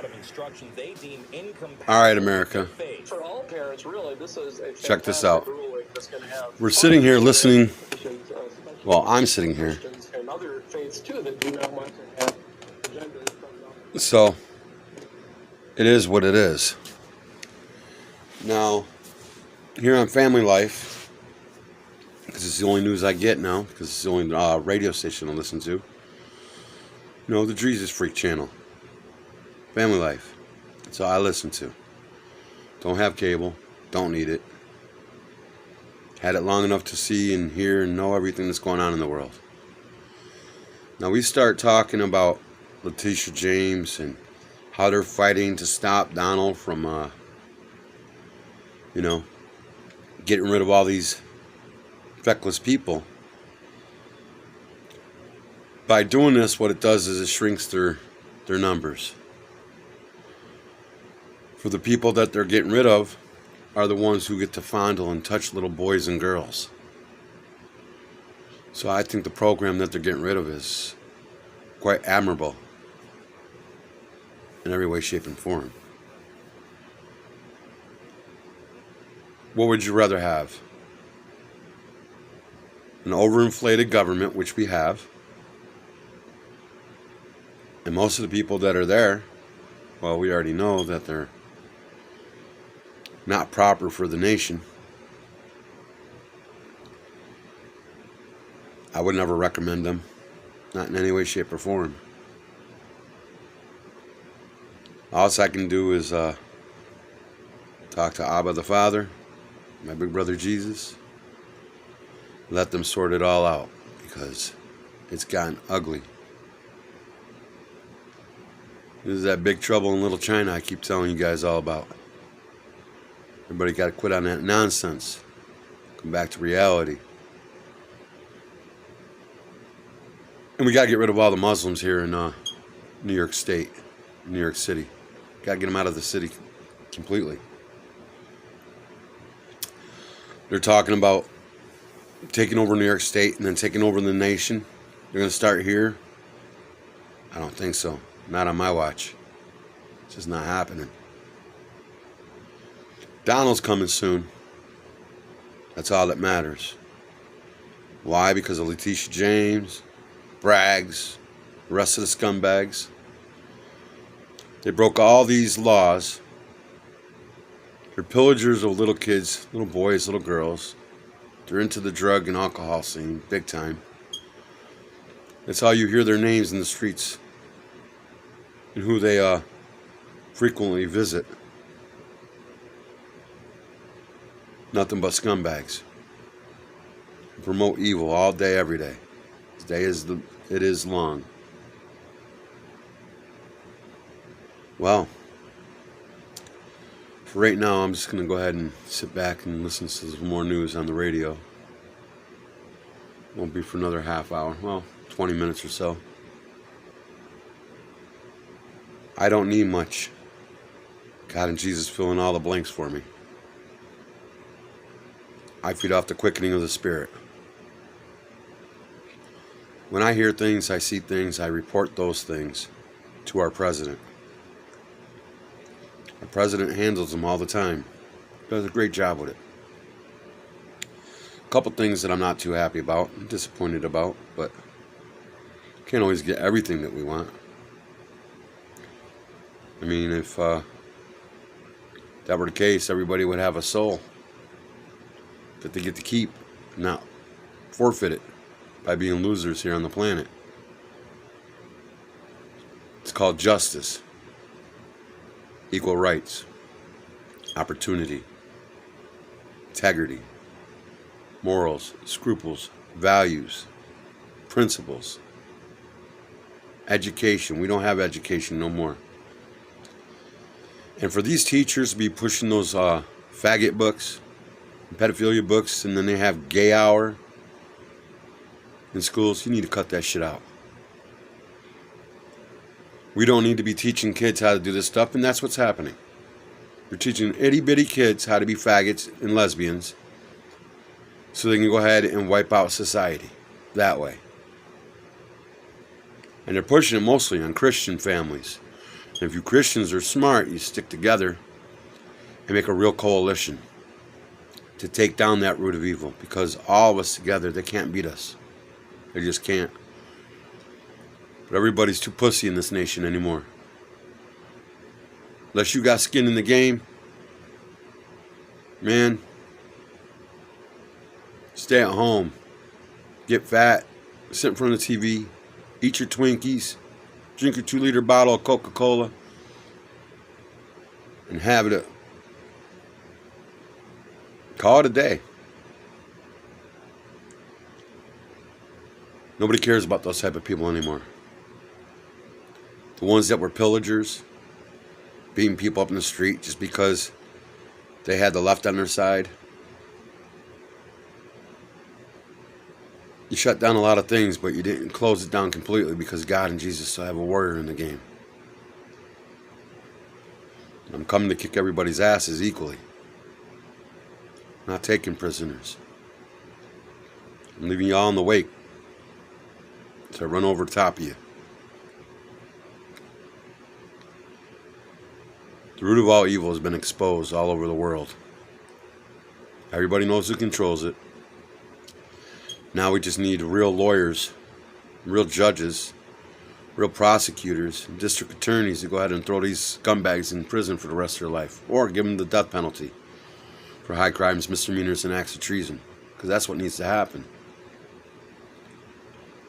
of instruction they deem incompatible. All right, America. For all parents, really, this is a Check this out. ruling that's going to have. We're sitting here listening. Well, I'm sitting here. And other faiths too that do not want to have agendas from So, it is what it is. Now, here on Family Life, because it's the only news I get now, because it's the only radio station I listen to. You know, the Jesus Freak channel. Family Life. That's all I listen to. Don't have cable. Don't need it. Had it long enough to see and hear and know everything that's going on in the world. Now we start talking about Letitia James and how they're fighting to stop Donald from, you know, getting rid of all these feckless people. By doing this, what it does is it shrinks their numbers. For the people that they're getting rid of are the ones who get to fondle and touch little boys and girls. So I think the program that they're getting rid of is quite admirable in every way, shape, and form. What would you rather have? An overinflated government, which we have, and most of the people that are there, well, we already know that they're not proper for the nation. I would never recommend them, not in any way, shape, or form. All I can do is talk to Abba the Father, my big brother Jesus, let them sort it all out, because it's gotten ugly. This is that big trouble in Little China I keep telling you guys all about. Everybody got to quit on that nonsense. Come back to reality. And we got to get rid of all the Muslims here in New York State, New York City. Got to get them out of the city completely. They're talking about taking over New York State and then taking over the nation. They're going to start here. I don't think so. Not on my watch. It's just not happening. Donald's coming soon. That's all that matters. Why? Because of Letitia James, Braggs, the rest of the scumbags. They broke all these laws. They're pillagers of little kids, little boys, little girls. They're into the drug and alcohol scene, big time. That's how you hear their names in the streets and who they frequently visit. Nothing but scumbags. Promote evil all day, every day. It is long. Well, for right now, I'm just going to go ahead and sit back and listen to some more news on the radio. Won't be for another half hour. Well, 20 minutes or so. I don't need much. God and Jesus fill in all the blanks for me. I feed off the quickening of the Spirit. When I hear things, I see things, I report those things to our president. Our president handles them all the time. Does a great job with it. A couple things that I'm not too happy about, I'm disappointed about, but can't always get everything that we want. I mean, if that were the case, everybody would have a soul that they get to keep, not forfeit it by being losers here on the planet. It's called justice, equal rights, opportunity, integrity, morals, scruples, values, principles, education. We don't have education no more. And for these teachers to be pushing those faggot books, pedophilia books, and then they have gay hour in schools, you need to cut that shit out. We don't need to be teaching kids how to do this stuff, and that's what's happening. You're teaching itty-bitty kids how to be faggots and lesbians so they can go ahead and wipe out society that way. And they're pushing it mostly on Christian families. If you Christians are smart, you stick together and make a real coalition to take down that root of evil, because all of us together, they can't beat us. They just can't. But everybody's too pussy in this nation anymore. Unless you got skin in the game, man, stay at home. Get fat, sit in front of the TV, eat your Twinkies, drink your 2-liter bottle of Coca-Cola, and have it. Call it a day. Nobody cares about those type of people anymore. The ones that were pillagers, beating people up in the street just because they had the left on their side. You shut down a lot of things, but you didn't close it down completely, because God and Jesus still have a warrior in the game. I'm coming to kick everybody's asses equally. Not taking prisoners. I'm leaving you all in the wake to run over the top of you. The root of all evil has been exposed all over the world. Everybody knows who controls it. Now we just need real lawyers, real judges, real prosecutors, and district attorneys to go ahead and throw these scumbags in prison for the rest of their life, or give them the death penalty for high crimes, misdemeanors, and acts of treason, because that's what needs to happen.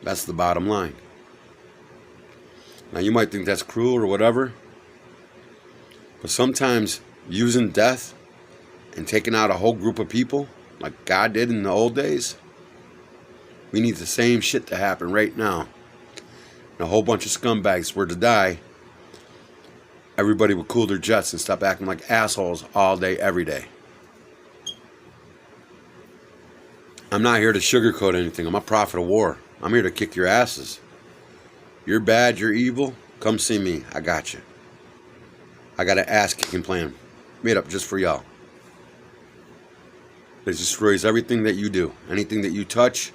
That's the bottom line. Now you might think that's cruel or whatever, but sometimes using death and taking out a whole group of people, like God did in the old days, we need the same shit to happen right now. And a whole bunch of scumbags were to die, everybody would cool their jets and stop acting like assholes all day, every day. I'm not here to sugarcoat anything. I'm a prophet of war. I'm here to kick your asses. You're bad, you're evil, come see me. I got you. I got an ass-kicking plan made up just for y'all. It destroys everything that you do. Anything that you touch,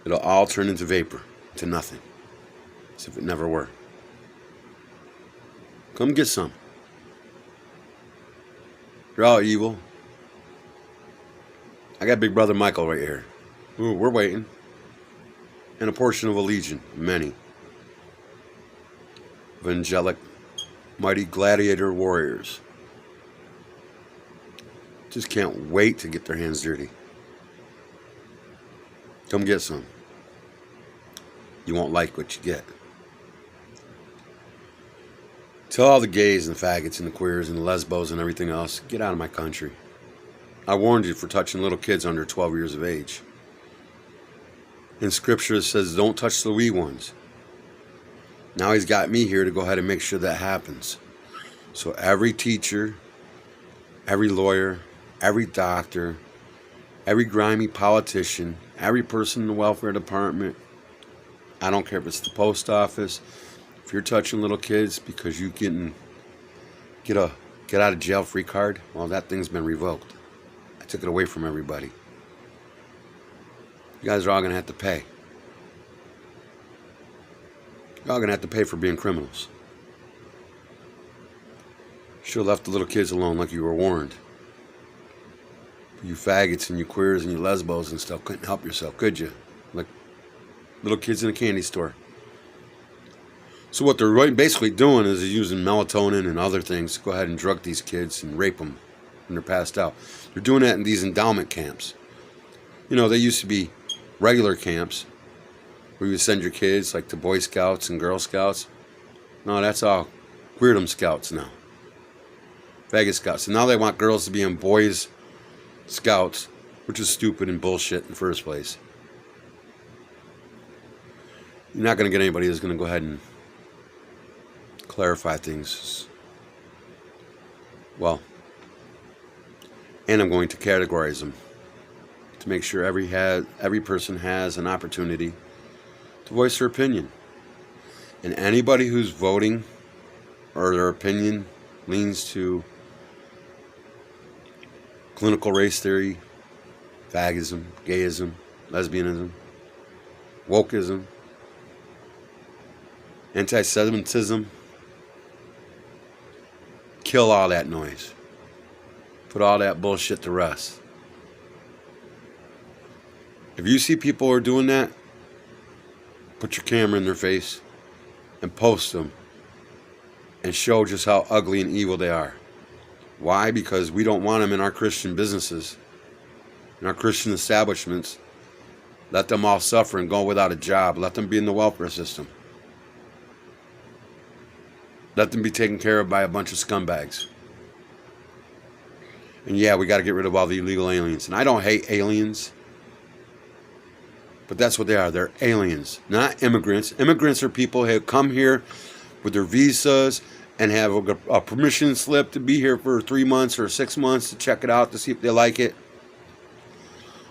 it'll all turn into vapor, to nothing, as if it never were. Come get some. You're all evil. I got Big Brother Michael right here. Ooh, we're waiting. And a portion of a legion, many. Of angelic, mighty gladiator warriors. Just can't wait to get their hands dirty. Come get some. You won't like what you get. Tell all the gays and the faggots and the queers and the lesbos and everything else, get out of my country. I warned you for touching little kids under 12 years of age. In scripture it says, don't touch the wee ones. Now he's got me here to go ahead and make sure that happens. So every teacher, every lawyer, every doctor, every grimy politician, every person in the welfare department, I don't care if it's the post office, if you're touching little kids because you get out of jail free card, well, that thing's been revoked. I took it away from everybody. You guys are all going to have to pay. You're all going to have to pay for being criminals. Should have left the little kids alone like you were warned. You faggots and you queers and you lesbos and stuff couldn't help yourself, could you? Like little kids in a candy store. So what they're basically doing is using melatonin and other things to go ahead and drug these kids and rape them when they're passed out. They're doing that in these endowment camps. You know, they used to be regular camps where you would send your kids like to Boy Scouts and Girl Scouts. No, that's all queerdom scouts now. Faggot scouts. And now they want girls to be in Boys Scouts, which is stupid and bullshit in the first place. You're not going to get anybody who's going to go ahead and clarify things. Well, and I'm going to categorize them to make sure every person has an opportunity to voice their opinion. And anybody who's voting or their opinion leans to clinical race theory, fagism, gayism, lesbianism, wokeism, anti-Semitism. Kill all that noise. Put all that bullshit to rest. If you see people who are doing that, put your camera in their face and post them and show just how ugly and evil they are. Why? Because we don't want them in our Christian businesses, in our Christian establishments. Let them all suffer and go without a job. Let them be in the welfare system. Let them be taken care of by a bunch of scumbags. And yeah, we got to get rid of all the illegal aliens. And I don't hate aliens, but that's what they are. They're aliens, not immigrants. Immigrants are people who come here with their visas and have a permission slip to be here for 3 months or 6 months to check it out to see if they like it.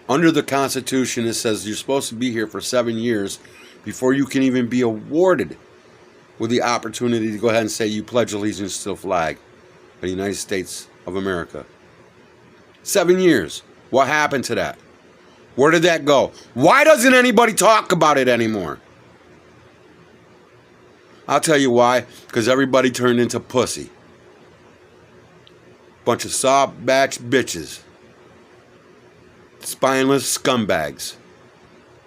Under the Constitution, it says you're supposed to be here for 7 years before you can even be awarded with the opportunity to go ahead and say you pledge allegiance to the flag of the United States of America. 7 years. What happened to that? Where did that go? Why doesn't anybody talk about it anymore? I'll tell you why. Because everybody turned into pussy. Bunch of soft batch bitches. Spineless scumbags.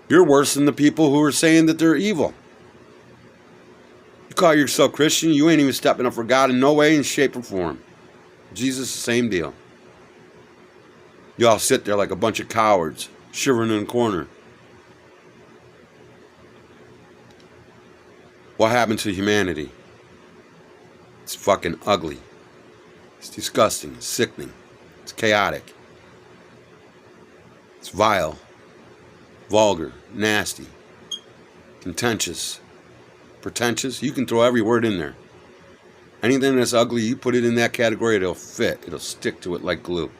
You're worse than the people who are saying that they're evil. You call yourself Christian, you ain't even stepping up for God in no way, in shape, or form. Jesus, the same deal. You all sit there like a bunch of cowards, shivering in a corner. What happened to humanity? It's fucking ugly. It's disgusting. It's sickening. It's chaotic. It's vile. Vulgar. Nasty. Contentious. Pretentious. You can throw every word in there. Anything that's ugly, you put it in that category, it'll fit. It'll stick to it like glue.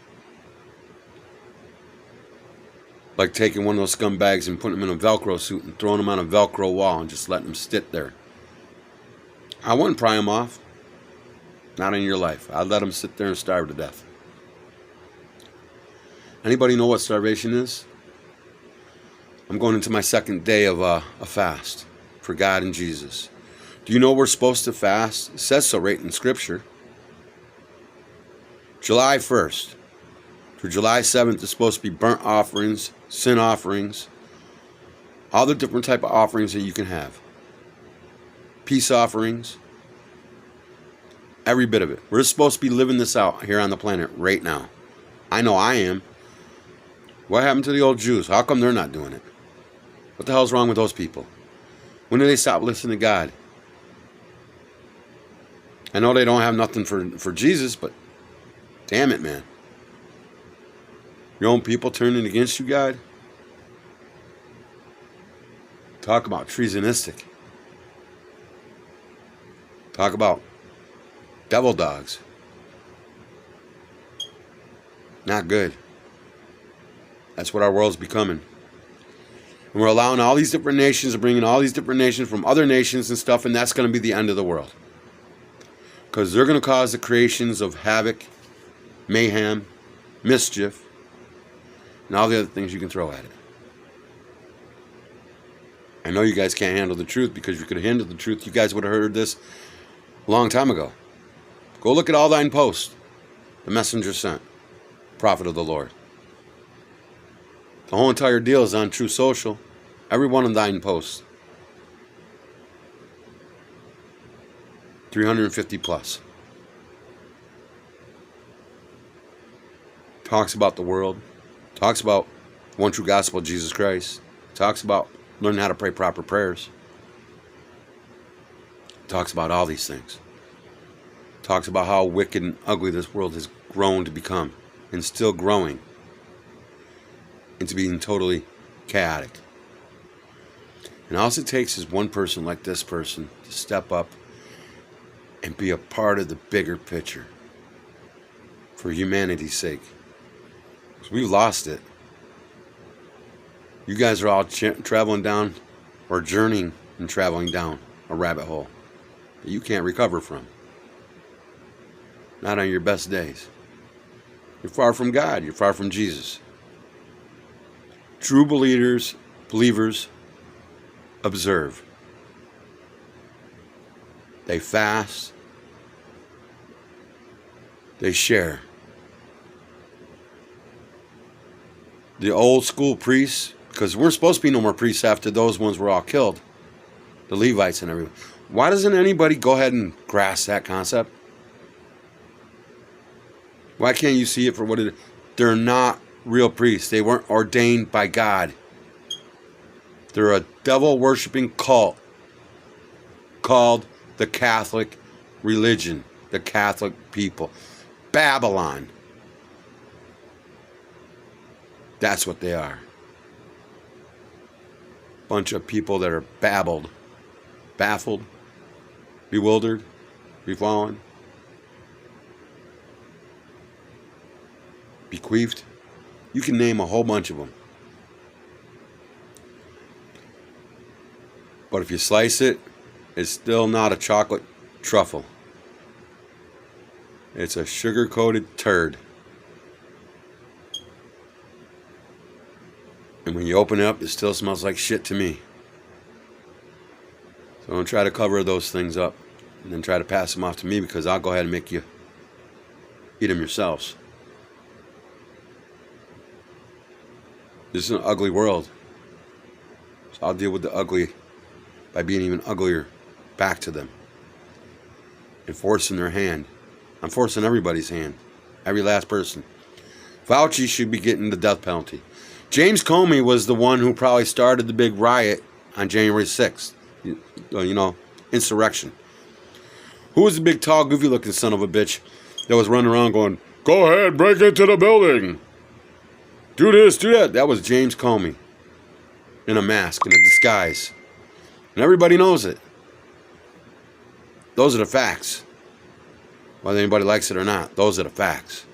Like taking one of those scumbags and putting them in a Velcro suit and throwing them on a Velcro wall and just letting them sit there. I wouldn't pry them off. Not in your life. I'd let them sit there and starve to death. Anybody know what starvation is? I'm going into my second day of a fast for God and Jesus. Do you know we're supposed to fast? It says so right in Scripture. July 1st through July 7th is supposed to be burnt offerings, sin offerings, all the different type of offerings that you can have. Peace offerings, every bit of it. We're supposed to be living this out here on the planet right now. I know I am. What happened to the old Jews? How come they're not doing it? What the hell's wrong with those people? When do they stop listening to God? I know they don't have nothing for Jesus, but damn it, man. Your own people turning against you, God? Talk about treasonistic. Talk about devil dogs. Not good. That's what our world's becoming. And we're allowing all these different nations, bringing all these different nations from other nations and stuff, and that's going to be the end of the world. Because they're going to cause the creations of havoc, mayhem, mischief, and all the other things you can throw at it. I know you guys can't handle the truth, because if you could have handled the truth, you guys would have heard this a long time ago. Go look at all thine posts. The messenger sent. Prophet of the Lord. The whole entire deal is on True Social. Every one of thine posts. 350 plus. Talks about the world. Talks about one true gospel of Jesus Christ. Talks about learning how to pray proper prayers. Talks about all these things. Talks about how wicked and ugly this world has grown to become. And still growing. Into being totally chaotic. And all it takes is one person like this person to step up and be a part of the bigger picture for humanity's sake. Because we've lost it. You guys are all traveling down, or journeying and traveling down a rabbit hole that you can't recover from. Not on your best days. You're far from God. You're far from Jesus. True believers observe. They fast. They share. The old school priests, because we're supposed to be no more priests after those ones were all killed. The Levites and everyone. Why doesn't anybody go ahead and grasp that concept? Why can't you see it for what it is? They're not real priests. They weren't ordained by God. They're a devil-worshipping cult called the Catholic religion, the Catholic people. Babylon. That's what they are. Bunch of people that are baffled, bewildered, befallen, bequeathed. You can name a whole bunch of them. But if you slice it, it's still not a chocolate truffle. It's a sugar-coated turd. And when you open it up, it still smells like shit to me. So don't try to cover those things up and then try to pass them off to me, because I'll go ahead and make you eat them yourselves. This is an ugly world. So I'll deal with the ugly by being even uglier back to them. And forcing their hand. I'm forcing everybody's hand. Every last person. Fauci should be getting the death penalty. James Comey was the one who probably started the big riot on January 6th. You know, insurrection. Who was the big, tall, goofy-looking son of a bitch that was running around going, "Go ahead, break into the building. Do this, do that." That was James Comey. In a mask, in a disguise. And everybody knows it. Those are the facts. Whether anybody likes it or not, those are the facts.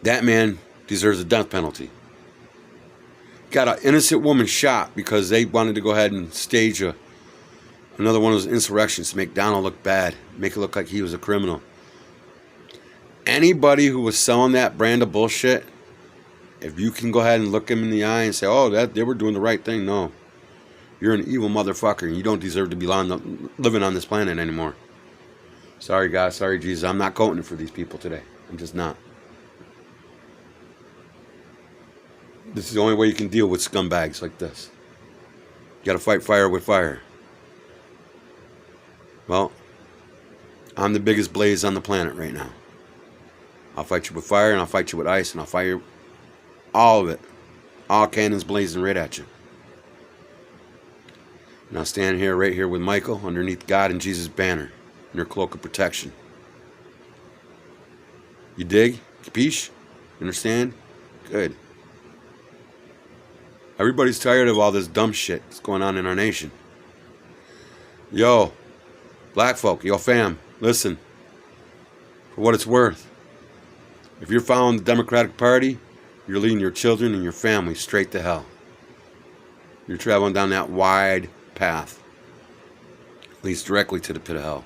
That man deserves a death penalty. Got an innocent woman shot because they wanted to go ahead and stage another one of those insurrections to make Donald look bad, make it look like he was a criminal. Anybody who was selling that brand of bullshit, if you can go ahead and look him in the eye and say, "Oh, that they were doing the right thing," no. You're an evil motherfucker, and you don't deserve to be living on this planet anymore. Sorry, God. Sorry, Jesus. I'm not voting for these people today. I'm just not. This is the only way you can deal with scumbags like this. You got to fight fire with fire. Well, I'm the biggest blaze on the planet right now. I'll fight you with fire, and I'll fight you with ice, and I'll fire all of it. All cannons blazing right at you. And I'll stand here, right here with Michael, underneath God and Jesus' banner, in their cloak of protection. You dig? Capiche? You understand? Good. Everybody's tired of all this dumb shit that's going on in our nation. Yo, black folk, yo fam, listen. For what it's worth, if you're following the Democratic Party, you're leading your children and your family straight to hell. You're traveling down that wide path. Leads directly to the pit of hell.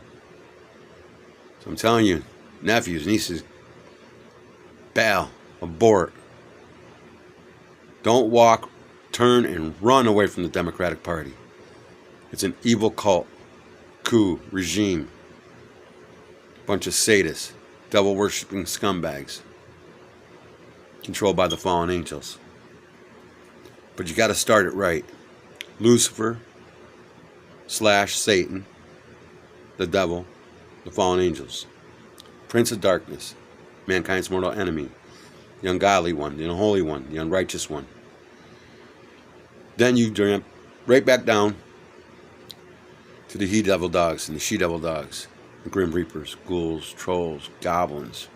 So I'm telling you, nephews, nieces, bail, abort. Don't walk, turn, and run away from the Democratic Party. It's an evil cult, coup, regime. Bunch of sadists, devil-worshipping scumbags. Controlled by the fallen angels. But you got to start it right. Lucifer / Satan, the devil, the fallen angels. Prince of darkness, mankind's mortal enemy. The ungodly one, the unholy one, the unrighteous one. Then you jump right back down to the he-devil dogs and the she-devil dogs. The grim reapers, ghouls, trolls, goblins,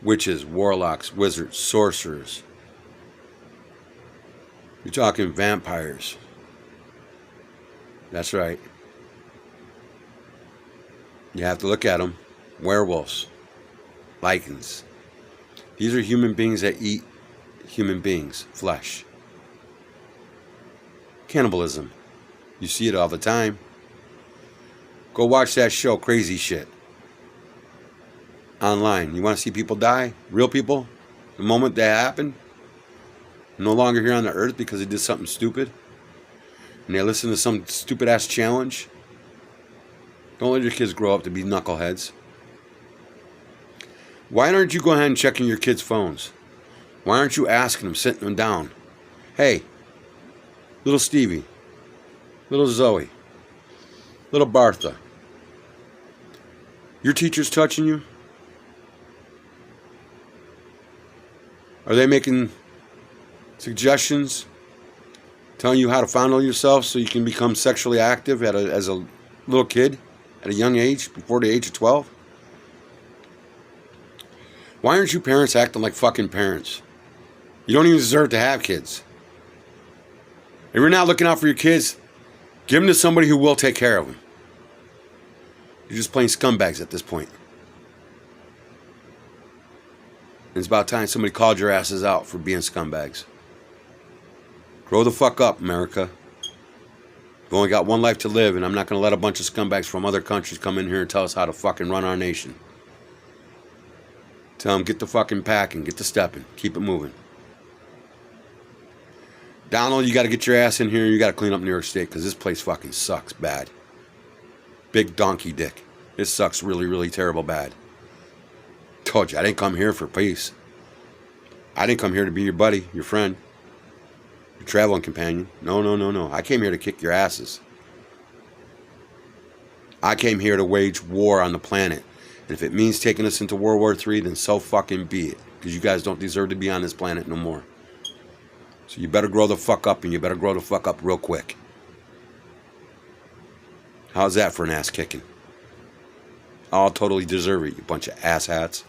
witches, warlocks, wizards, sorcerers. You're talking vampires. That's right. You have to look at them. Werewolves, lycans. These are human beings that eat human beings' flesh. Cannibalism. You see it all the time. Go watch that show, Crazy Shit. Online. You want to see people die? Real people? The moment that happened? No longer here on the earth because they did something stupid? and they listen to some stupid ass challenge. Don't let your kids grow up to be knuckleheads. Why aren't you going ahead and checking your kids' phones? Why aren't you asking them, sitting them down? Hey, little Stevie, little Zoe, little Bartha, your teacher's touching you? Are they making suggestions, telling you how to fondle yourself so you can become sexually active as a little kid at a young age, before the age of 12? Why aren't you parents acting like fucking parents? You don't even deserve to have kids. If you're not looking out for your kids, give them to somebody who will take care of them. You're just plain scumbags at this point. And it's about time somebody called your asses out for being scumbags. Grow the fuck up, America. We've only got one life to live, and I'm not going to let a bunch of scumbags from other countries come in here and tell us how to fucking run our nation. Tell them, get the fucking packing, get the stepping, keep it moving. Donald, you got to get your ass in here, and you got to clean up New York State, because this place fucking sucks bad. Big donkey dick. It sucks really, really terrible bad. Told you, I didn't come here for peace. I didn't come here to be your buddy, your friend, your traveling companion. No, no, no, no. I came here to kick your asses. I came here to wage war on the planet. And if it means taking us into World War III, then so fucking be it. Because you guys don't deserve to be on this planet no more. So you better grow the fuck up, and you better grow the fuck up real quick. How's that for an ass kicking? I'll totally deserve it, you bunch of asshats.